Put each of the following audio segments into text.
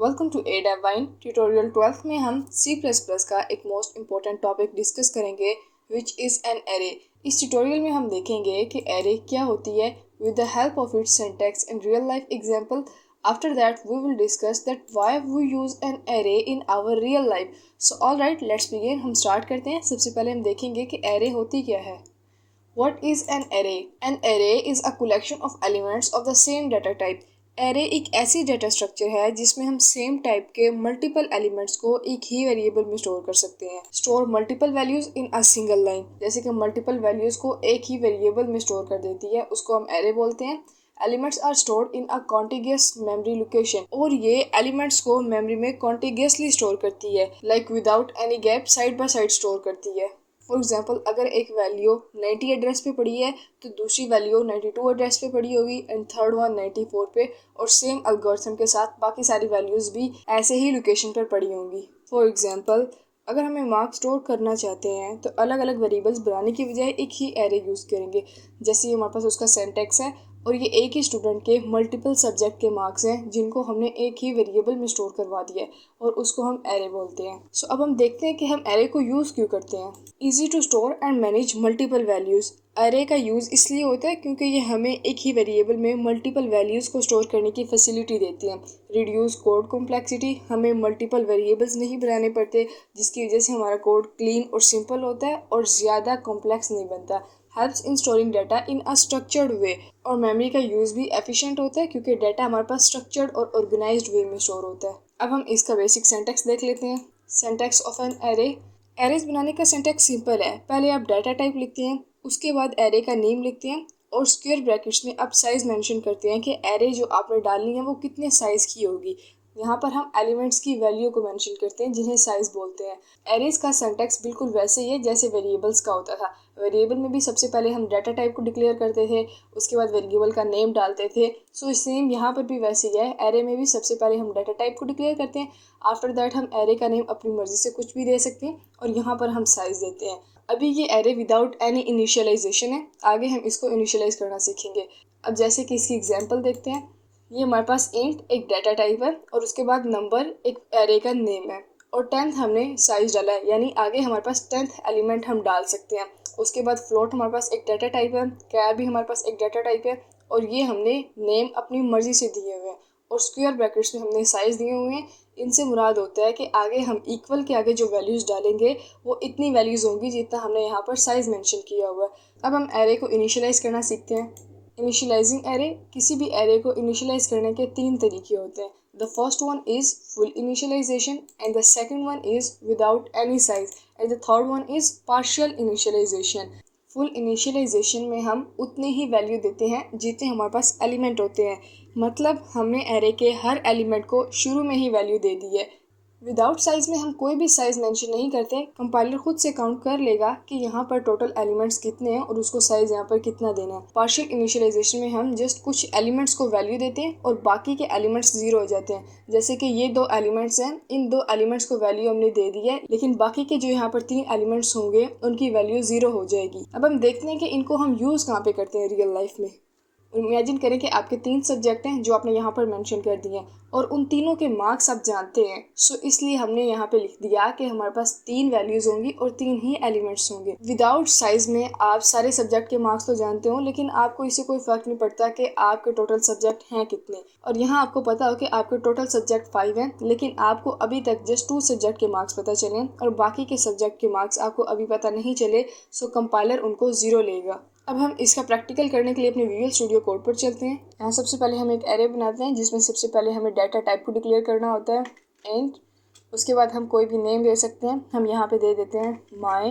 Welcome to ADAVine tutorial 12 में हम C++ का एक मोस्ट इम्पोर्टेंट टॉपिक डिस्कस करेंगे विच इज़ एन एरे। इस ट्यूटोरियल में हम देखेंगे कि एरे क्या होती है with the help of its syntax and real life example. After that we will discuss that why we use an array in our real life. So alright, let's begin. हम start करते हैं। सबसे पहले हम देखेंगे कि एरे होती क्या है। What is an array? An array is a collection of elements of the same data type. Array एक ऐसी डेटा स्ट्रक्चर है जिसमें हम सेम टाइप के मल्टीपल एलिमेंट्स को एक ही वेरिएबल में स्टोर कर सकते हैं। Store multiple values in a single line, जैसे कि मल्टीपल वैल्यूज को एक ही वेरिएबल में स्टोर कर देती है, उसको हम एरे बोलते हैं। Elements are stored in a contiguous memory location, और ये एलिमेंट्स को मेमोरी में कॉन्टिगियसली स्टोर करती है, like without any gap side by side store करती है। फॉर एग्जाम्पल, अगर एक वैल्यू 90 एड्रेस पे पड़ी है तो दूसरी वैल्यू 92 एड्रेस पे पड़ी होगी एंड थर्ड वन 94 पे, और सेम एल्गोरिथम के साथ बाकी सारी वैल्यूज भी ऐसे ही लोकेशन पर पड़ी होंगी। फॉर एग्जाम्पल, अगर हमें मार्क्स स्टोर करना चाहते हैं तो अलग अलग वेरिएबल्स बनाने की बजाय एक ही एरे यूज़ करेंगे। जैसे ये हमारे पास उसका सिंटैक्स है, और ये एक ही स्टूडेंट के मल्टीपल सब्जेक्ट के मार्क्स हैं जिनको हमने एक ही वेरिएबल में स्टोर करवा दिया है, और उसको हम एरे बोलते हैं। सो अब हम देखते हैं कि हम एरे को यूज़ क्यों करते हैं। Easy to store and manage multiple values. Array का यूज़ इसलिए होता है क्योंकि ये हमें एक ही वेरिएबल में मल्टीपल वैल्यूज़ को स्टोर करने की फैसिलिटी देती हैं। रिड्यूस कोड कॉम्प्लेक्सिटी, हमें मल्टीपल वेरिएबल्स नहीं बनाने पड़ते, जिसकी वजह से हमारा कोड क्लीन और सिंपल होता है और ज़्यादा कॉम्प्लेक्स नहीं बनता। Helps in storing data in a structured way, और मेमोरी का यूज़ भी एफिशिएंट होता है क्योंकि डाटा हमारे पास स्ट्रक्चर्ड और ऑर्गेनाइज्ड वे में स्टोर होता है। अब हम इसका बेसिक सिंटैक्स देख लेते हैं। Syntax of an array. Arrays बनाने का सिंटैक्स सिंपल है। पहले आप डाटा टाइप लिखते हैं, उसके बाद एरे का नेम लिखते हैं, और स्क्वायर ब्रैकेट्स में आप साइज मेंशन करते हैं कि एरे जो आपने डालनी है वो कितने साइज की होगी। यहाँ पर हम एलिमेंट्स की वैल्यू को मेंशन करते हैं जिन्हें साइज बोलते हैं। एरेज का सिंटैक्स बिल्कुल वैसे ही है जैसे वेरिएबल्स का होता था। वेरिएबल में भी सबसे पहले हम डाटा टाइप को डिक्लेयर करते थे, उसके बाद वेरिएबल का नेम डालते थे। सो सेम यहाँ पर भी वैसे ही है। एरे में भी सबसे पहले हम डाटा टाइप को डिक्लेयर करते हैं, आफ्टर दैट हम एरे का नेम अपनी मर्जी से कुछ भी दे सकते हैं, और यहाँ पर हम साइज देते हैं। अभी ये एरे विदाउट एनी इनिशियलाइजेशन है, आगे हम इसको इनिशियलाइज करना सीखेंगे। अब जैसे कि इसकी एग्जांपल देखते हैं। ये हमारे पास इंट एक डाटा टाइप है, और उसके बाद नंबर एक एरे का नेम है, और 10th हमने साइज डाला है, यानी आगे हमारे पास 10th एलिमेंट हम डाल सकते हैं। उसके बाद फ्लोट हमारे पास एक डाटा टाइप है, कैर भी हमारे पास एक डाटा टाइप है, और ये हमने नेम अपनी मर्जी से दिए हुए हैं, और स्क्वायर ब्रैकेट्स में हमने साइज दिए हुए हैं। इनसे मुराद होता है कि आगे हम इक्वल के आगे जो वैल्यूज़ डालेंगे वो इतनी वैल्यूज़ होंगी जितना हमने यहाँ पर साइज मेंशन किया हुआ है। अब हम एरे को इनिशियलाइज करना सीखते हैं। Initialising array. किसी भी एरे को इनिशियलाइज करने के 3 तरीके होते हैं। The first one is full initialisation, and the second one is without any size, and the third one is partial initialisation. Full initialisation में हम उतने ही वैल्यू देते हैं जितने हमारे पास एलिमेंट होते हैं, मतलब हमने एरे के हर एलिमेंट को शुरू में ही वैल्यू दे दी है। विदाउट साइज में हम कोई भी साइज मेंशन नहीं करते, कंपाइलर खुद से काउंट कर लेगा कि यहाँ पर टोटल एलिमेंट्स कितने हैं और उसको साइज यहाँ पर कितना देना है। पार्शियल इनिशियलाइजेशन में हम जस्ट कुछ एलिमेंट्स को वैल्यू देते हैं और बाकी के एलिमेंट्स जीरो हो जाते हैं। जैसे कि ये 2 एलिमेंट्स हैं, इन 2 एलिमेंट्स को वैल्यू हमने दे दी है, लेकिन बाकी के जो यहाँ पर 3 एलिमेंट्स होंगे उनकी वैल्यू जीरो हो जाएगी। अब हम देखते हैं कि इनको हम यूज़ कहाँ पे करते हैं रियल लाइफ में। इमेजिन करें कि आपके 3 सब्जेक्ट हैं जो आपने यहाँ पर मेंशन कर दिए हैं, और उन तीनों के मार्क्स आप जानते हैं। सो इसलिए हमने यहाँ पे लिख दिया कि हमारे पास 3 वैल्यूज़ होंगी और 3 ही एलिमेंट्स होंगे। विदाउट साइज में आप सारे सब्जेक्ट के मार्क्स तो जानते हो, लेकिन आपको इससे कोई फ़र्क नहीं पड़ता कि आपके टोटल सब्जेक्ट हैं कितने। और यहाँ आपको पता हो कि आपके टोटल सब्जेक्ट 5 हैं, लेकिन आपको अभी तक जस्ट 2 सब्जेक्ट के मार्क्स पता चले और बाकी के सब्जेक्ट के मार्क्स आपको अभी पता नहीं चले। सो कंपाइलर उनको ज़ीरो लेगा। अब हम इसका प्रैक्टिकल करने के लिए अपने विजुअल स्टूडियो कोड पर चलते हैं। यहाँ सबसे पहले हम एक एरे बनाते हैं जिसमें सबसे पहले हमें डाटा टाइप को डिक्लेयर करना होता है, एंड उसके बाद हम कोई भी नेम दे सकते हैं। हम यहाँ पे दे देते हैं माय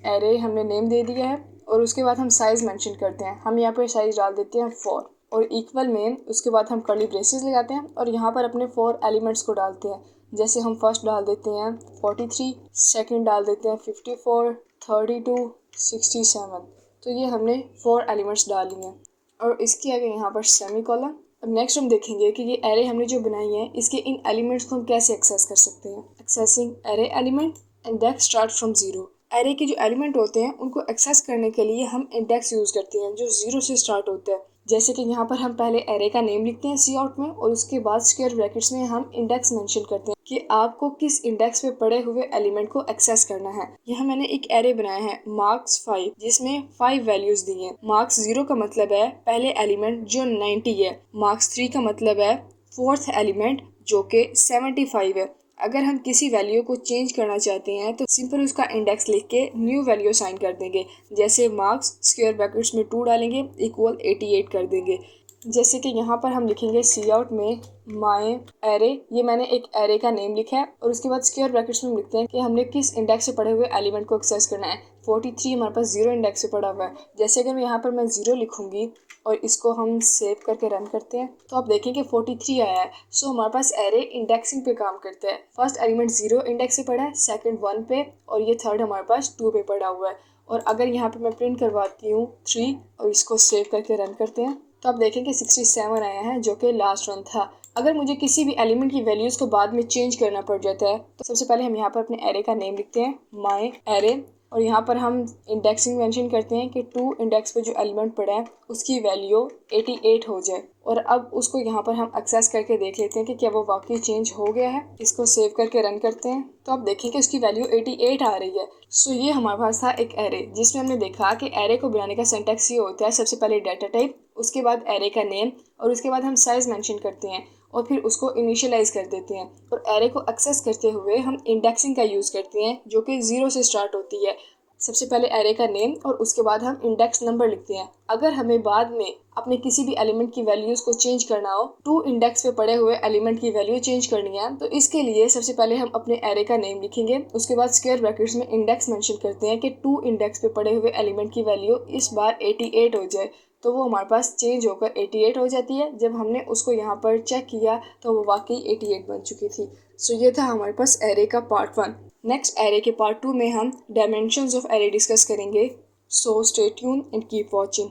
एरे, हमने नेम दे दिया है, और उसके बाद हम साइज़ मेंशन करते हैं। हम यहाँ पर साइज़ डाल देते हैं 4, और इक्वल में उसके बाद हम कर्ली ब्रेसेस लगाते हैं और यहाँ पर अपने 4 एलिमेंट्स को डालते हैं। जैसे हम फर्स्ट डाल देते हैं 43, सेकंड डाल देते हैं 54, 32, 67। तो ये हमने 4 एलिमेंट्स डाल लिए हैं, और इसके आगे यहाँ पर सेमी कॉलन। अब नेक्स्ट हम देखेंगे कि ये एरे हमने जो बनाई है इसके इन एलिमेंट्स को हम कैसे एक्सेस कर सकते हैं। Accessing array element, index start from 0। Array के जो एलिमेंट होते हैं उनको एक्सेस करने के लिए हम इंडेक्स यूज़ करते हैं जो 0 से स्टार्ट होता है। जैसे कि यहाँ पर हम पहले एरे का नेम लिखते हैं सी आउट में और उसके बाद स्क्वायर ब्रैकेट्स में हम इंडेक्स मेंशन करते हैं कि आपको किस इंडेक्स पे पड़े हुए एलिमेंट को एक्सेस करना है। यहाँ मैंने एक एरे बनाया है मार्क्स 5 जिसमें 5 वैल्यूज दी हैं। मार्क्स 0 का मतलब है पहले एलिमेंट जो 90 है। मार्क्स 3 का मतलब है फोर्थ एलिमेंट जो कि 75 है। अगर हम किसी वैल्यू को चेंज करना चाहते हैं तो सिंपल उसका इंडेक्स लिख के न्यू वैल्यू साइन कर देंगे। जैसे मार्क्स स्क्वायर ब्रैकेट्स में 2 डालेंगे इक्वल 88 कर देंगे। जैसे कि यहाँ पर हम लिखेंगे सी आउट में माई एरे, ये मैंने एक एरे का नेम लिखा है और उसके बाद स्क्वायर ब्रैकेट्स में लिखते हैं कि हमने किस इंडेक्स से पड़े हुए एलिमेंट को एक्सेस करना है। 43 हमारे पास 0 इंडेक्स से पड़ा हुआ है। जैसे अगर मैं यहाँ पर 0 लिखूंगी और इसको हम सेव करके रन करते हैं तो आप देखेंगे 43 आया है। सो हमारे पास एरे इंडेक्सिंग पे काम करता है। फर्स्ट एलिमेंट 0 इंडेक्स से पड़ा है, सेकंड 1 पे और ये थर्ड हमारे पास 2 पे पड़ा हुआ है। और अगर यहाँ पे मैं प्रिंट करवाती हूँ 3 और इसको सेव करके रन करते हैं तो आप देखेंगे 67 आया है जो कि लास्ट वन था। अगर मुझे किसी भी एलिमेंट की वैल्यूज को बाद में चेंज करना पड़ जाता है तो सबसे पहले हम यहाँ पर अपने एरे का नेम लिखते हैं माई एरे और यहाँ पर हम इंडेक्सिंग मेंशन करते हैं कि 2 इंडेक्स पे जो एलिमेंट पड़ा है उसकी वैल्यू 88 हो जाए। और अब उसको यहाँ पर हम एक्सेस करके देख लेते हैं कि क्या वो वाकई चेंज हो गया है। इसको सेव करके रन करते हैं तो आप देखेंगे उसकी वैल्यू 88 आ रही है। सो ये हमारे पास था एक एरे जिसमें हमने देखा कि एरे को बनाने का सिंटैक्स ये होता है, सबसे पहले डाटा टाइप, उसके बाद एरे का नेम और उसके बाद हम साइज मेंशन करते हैं और फिर उसको इनिशियलाइज कर देते हैं। और एरे को एक्सेस करते हुए हम इंडेक्सिंग का यूज़ करते हैं जो कि 0 से स्टार्ट होती है। सबसे पहले एरे का नेम और उसके बाद हम इंडेक्स नंबर लिखते हैं। अगर हमें बाद में अपने किसी भी एलिमेंट की वैल्यूज को चेंज करना हो, 2 इंडेक्स पे पड़े हुए एलिमेंट की वैल्यू चेंज करनी है, तो इसके लिए सबसे पहले हम अपने एरे का नेम लिखेंगे, उसके बाद स्क्वायर ब्रैकेट्स में इंडेक्स मेंशन करते हैं कि 2 इंडेक्स पे पड़े हुए एलिमेंट की वैल्यू इस बार 88 हो जाए। तो वो हमारे पास चेंज होकर 88 हो जाती है। जब हमने उसको यहाँ पर चेक किया तो वो वाकई 88 बन चुकी थी। सो ये था हमारे पास एरे का पार्ट 1। नेक्स्ट एरे के पार्ट 2 में हम डायमेंशंस ऑफ एरे डिस्कस करेंगे। So stay tune and keep watching.